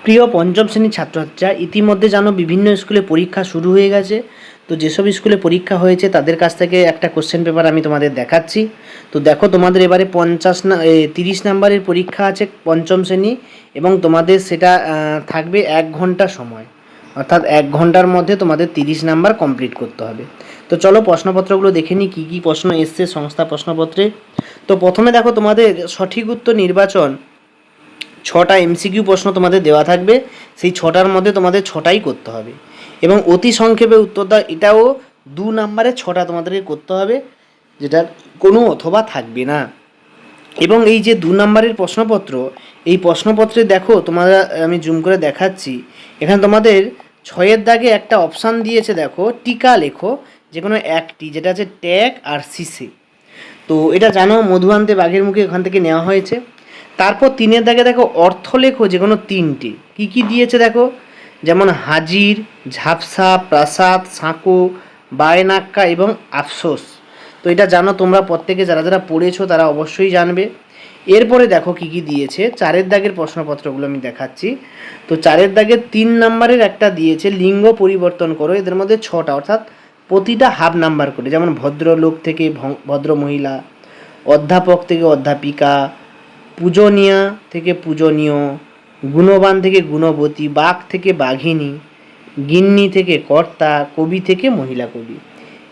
প্রিয় পঞ্চম শ্রেণীর ছাত্রছাত্রীরা, ইতিমধ্যে জানো বিভিন্ন স্কুলে পরীক্ষা শুরু হয়ে গেছে। তো যেসব স্কুলে পরীক্ষা হয়েছে তাদের কাছ থেকে একটা কোশ্চেন পেপার আমি তোমাদের দেখাচ্ছি। তো দেখো, তোমাদের এবারে 30 নাম্বারের পরীক্ষা আছে পঞ্চম শ্রেণী, এবং তোমাদের সেটা থাকবে 1 ঘন্টা সময়, অর্থাৎ 1 ঘন্টার মধ্যে তোমাদের 30 নাম্বার কমপ্লিট করতে হবে। তো চলো প্রশ্নপত্রগুলো দেখে নিই কী কী প্রশ্ন এসছে সংস্থা প্রশ্নপত্রে। তো প্রথমে দেখো, তোমাদের সঠিক উত্তর নির্বাচন 6টা এমসিকিউ প্রশ্ন তোমাদের দেওয়া থাকবে। সেই 6টার মধ্যে তোমাদের 6টাই করতে হবে, এবং অতি সংক্ষেপে উত্তর দাও, এটাও 2 নাম্বারে 6টা তোমাদেরকে করতে হবে, যেটার কোনো অথবা থাকবে না। এবং এই যে 2 নাম্বারের প্রশ্নপত্র, এই প্রশ্নপত্রে দেখো তোমরা, আমি জুম করে দেখাচ্ছি, এখানে তোমাদের 6-এর দাগে একটা অপশান দিয়েছে, দেখো টিকা লেখো যে কোনো একটি, যেটা আছে ট্যাগ আর সিসে। তো এটা জানো, মধুয়ান্তে বাঘের মুখে ওখান থেকে নেওয়া হয়েছে। তারপর 3-এর দাগে দেখো অর্থ লেখো যে কোনো 3টে। কী কী দিয়েছে দেখো, যেমন হাজির, ঝাপসা, প্রাসাদ, সাঁকো, বায়নাক্কা এবং আফসোস। তো এটা জানো তোমরা প্রত্যেকে, যারা যারা পড়েছো তারা অবশ্যই জানবে। এরপরে দেখো কী কী দিয়েছে, 4-এর দাগের প্রশ্নপত্রগুলো আমি দেখাচ্ছি। তো 4-এর দাগের 3 নাম্বারের একটা দিয়েছে লিঙ্গ পরিবর্তন করো, এদের মধ্যে 6টা, অর্থাৎ প্রতিটা হাফ নাম্বার করে, যেমন ভদ্রলোক থেকে ভদ্র মহিলা, অধ্যাপক থেকে অধ্যাপিকা, পূজনীয়া থেকে পূজনীয়, গুণবান থেকে গুণবতী, বাঘ থেকে বাঘিনী, গিন্নি থেকে কর্তা, কবি থেকে মহিলা কবি।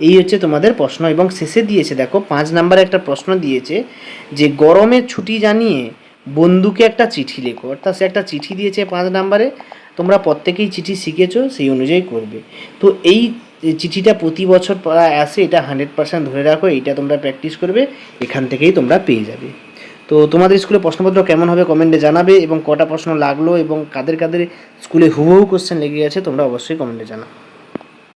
এই হচ্ছে তোমাদের প্রশ্ন। এবং শেষে দিয়েছে দেখো 5 নাম্বারে একটা প্রশ্ন দিয়েছে যে গরমের ছুটি জানিয়ে বন্ধুকে একটা চিঠি লেখো, অর্থাৎ সে একটা চিঠি দিয়েছে 5 নাম্বারে। তোমরা প্রত্যেকেই চিঠি শিখেছো, সেই অনুযায়ী করবে। তো এই চিঠিটা প্রতি বছর প্রায় আসে, এটা 100% ধরে রাখো, এইটা তোমরা প্র্যাকটিস করবে, এখান থেকেই তোমরা পেয়ে যাবে। তো তোমাদের স্কুলে প্রশ্নপত্র কেমন হবে কমেন্টে জানাবে, এবং কটা প্রশ্ন লাগলো এবং কাদের কাদের স্কুলে হুবহু কোশ্চেন লেগে গেছে তোমরা অবশ্যই কমেন্টে জানাও।